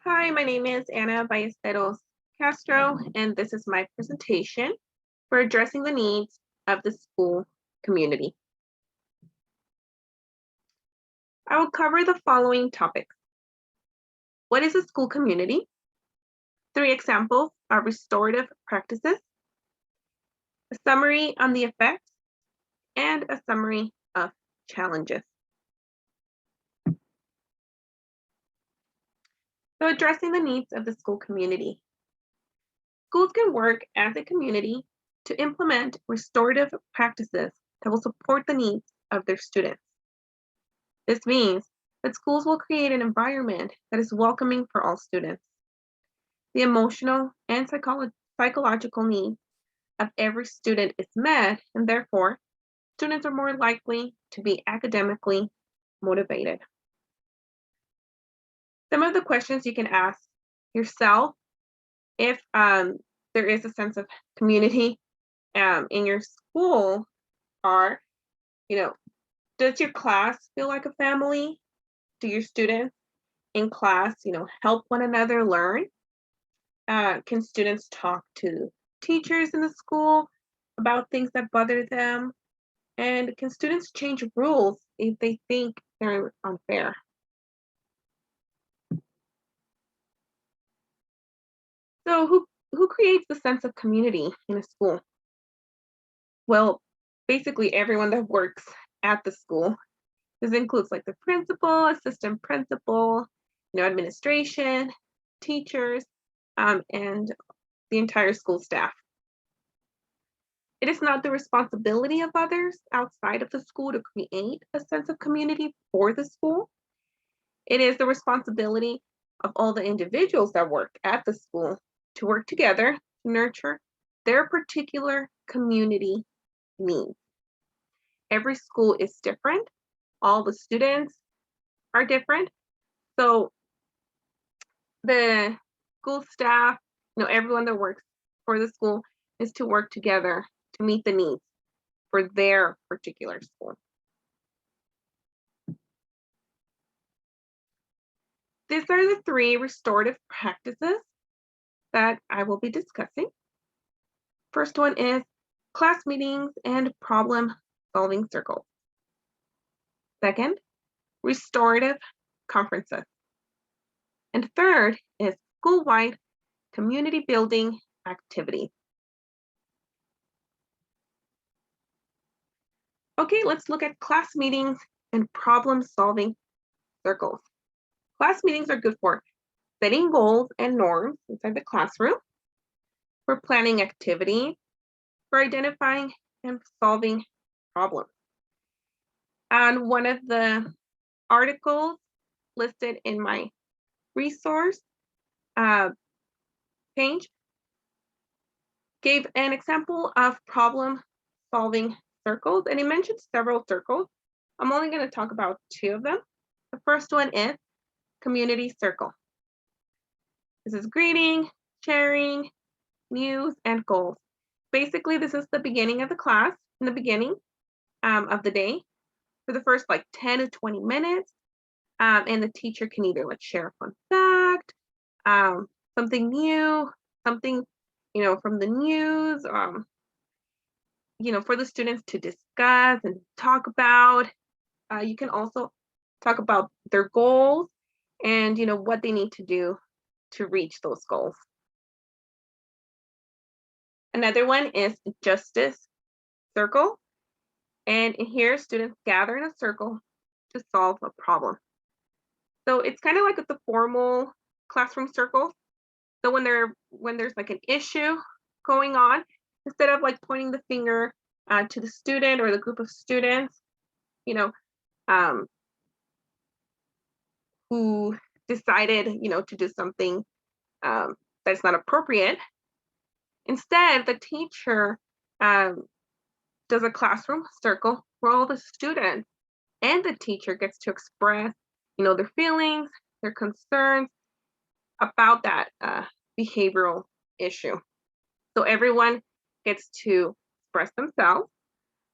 Hi, my name is Ana Ballesteros Castro, and this is my presentation for addressing the needs of the school community. I will cover the following topics. What is a school community? 3 examples of restorative practices, a summary on the effects, and a summary of challenges. So addressing the needs of the school community. Schools can work as a community to implement restorative practices that will support the needs of their students. This means that schools will create an environment that is welcoming for all students. The emotional and psychological needs of every student is met, and therefore, students are more likely to be academically motivated. Some of the questions you can ask yourself if there is a sense of community in your school are, does your class feel like a family? Do your students in class, help one another learn? Can students talk to teachers in the school about things that bother them? And can students change rules if they think they're unfair? So who creates the sense of community in a school? Well, basically everyone that works at the school. This includes like the principal, assistant principal, administration, teachers, and the entire school staff. It is not the responsibility of others outside of the school to create a sense of community for the school. It is the responsibility of all the individuals that work at the school to work together to nurture their particular community needs. Every school is different. All the students are different. So the school staff, everyone that works for the school is to work together to meet the needs for their particular school. These are the 3 restorative practices that I will be discussing. First one is class meetings and problem-solving circles. Second, restorative conferences. And third is school-wide community building activities. Okay, let's look at class meetings and problem-solving circles. Class meetings are good for setting goals and norms inside the classroom, for planning activities, for identifying and solving problems. And one of the articles listed in my resource page gave an example of problem-solving circles, and it mentioned several circles. I'm only going to talk about 2 of them. The first one is community circle. This is greeting, sharing, news, and goals. Basically, this is the beginning of the class, in the beginning of the day, for the first like 10 to 20 minutes. And the teacher can either like share a fun fact, something new, something, from the news, for the students to discuss and talk about. You can also talk about their goals and, what they need to do to reach those goals. Another one is justice circle. And here students gather in a circle to solve a problem. So it's kind of like the formal classroom circles. So when there's like an issue going on, instead of like pointing the finger to the student or the group of students, who decided, to do something that's not appropriate. Instead, the teacher does a classroom circle where all the students and the teacher gets to express, their feelings, their concerns about that behavioral issue. So everyone gets to express themselves,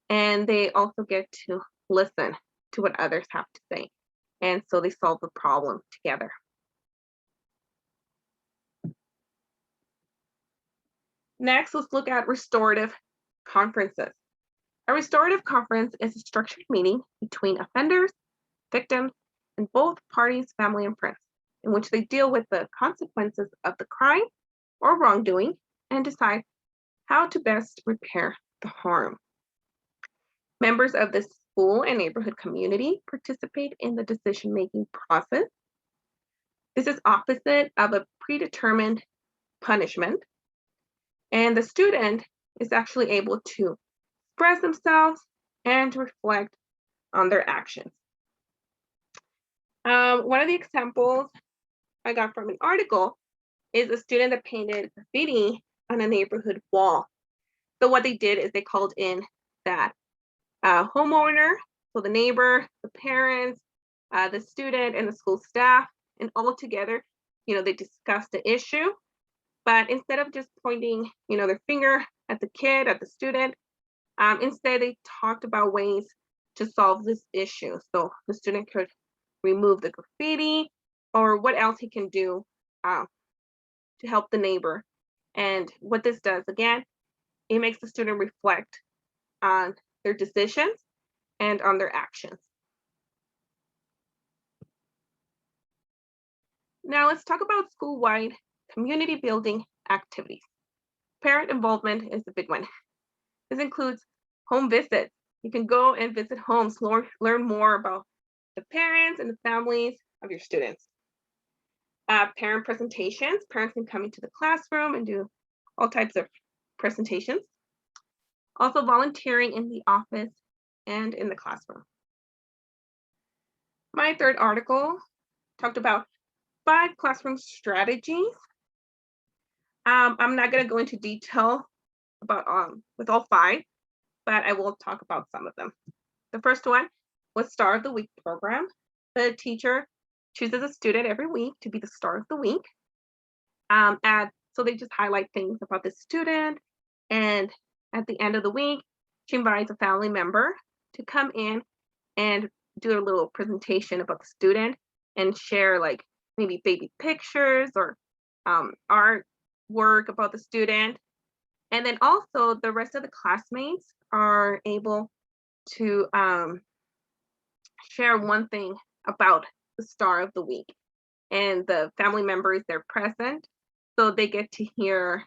and they also get to listen to what others have to say. And so they solve the problem together. Next, let's look at restorative conferences. A restorative conference is a structured meeting between offenders, victims, and both parties, family, and friends, in which they deal with the consequences of the crime or wrongdoing and decide how to best repair the harm. Members of the school and neighborhood community participate in the decision-making process. This is opposite of a predetermined punishment, and the student is actually able to express themselves and reflect on their actions. One of the examples I got from an article is a student that painted graffiti on a neighborhood wall. So what they did is they called in that homeowner, so the neighbor, the parents, the student, and the school staff, and all together, they discussed the issue. But instead of just pointing, their finger at the kid, at the student, instead they talked about ways to solve this issue. So the student could remove the graffiti or what else he can do to help the neighbor. And what this does, again, it makes the student reflect on their decisions and on their actions. Now let's talk about school-wide community building activities. Parent involvement is a big one. This includes home visits. You can go and visit homes, learn more about the parents and the families of your students. Parent presentations. Parents can come into the classroom and do all types of presentations. Also volunteering in the office and in the classroom. My third article talked about 5 classroom strategies. I'm not going to go into detail about with all 5, but I will talk about some of them. The first one was Star of the Week program. The teacher chooses a student every week to be the star of the week. So they just highlight things about the student, and at the end of the week, she invites a family member to come in and do a little presentation about the student and share like maybe baby pictures or artwork about the student. And then also the rest of the classmates are able to share one thing about the star of the week. And the family members, they're present, so they get to hear,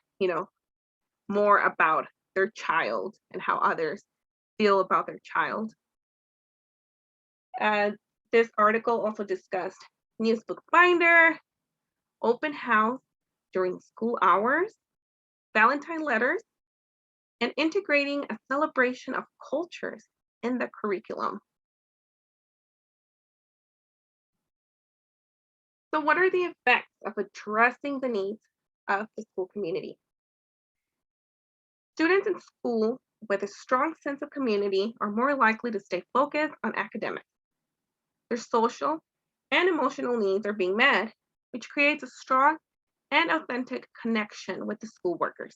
more about their child and how others feel about their child. This article also discussed news bookbinder, open house during school hours, Valentine letters, and integrating a celebration of cultures in the curriculum. So what are the effects of addressing the needs of the school community? Students in school with a strong sense of community are more likely to stay focused on academics. Their social and emotional needs are being met, which creates a strong and authentic connection with the school workers.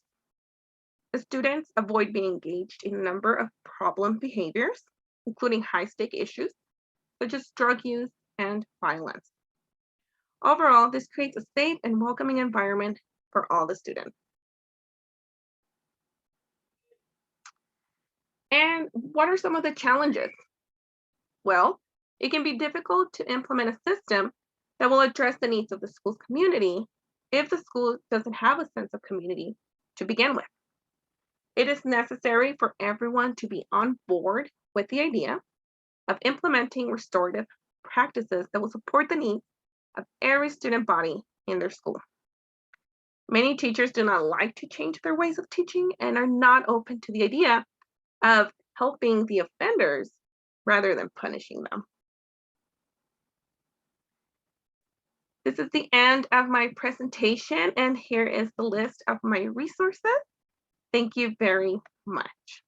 The students avoid being engaged in a number of problem behaviors, including high-stake issues, such as drug use and violence. Overall, this creates a safe and welcoming environment for all the students. And what are some of the challenges? Well, it can be difficult to implement a system that will address the needs of the school's community if the school doesn't have a sense of community to begin with. It is necessary for everyone to be on board with the idea of implementing restorative practices that will support the needs of every student body in their school. Many teachers do not like to change their ways of teaching and are not open to the idea of helping the offenders rather than punishing them. This is the end of my presentation, and here is the list of my resources. Thank you very much.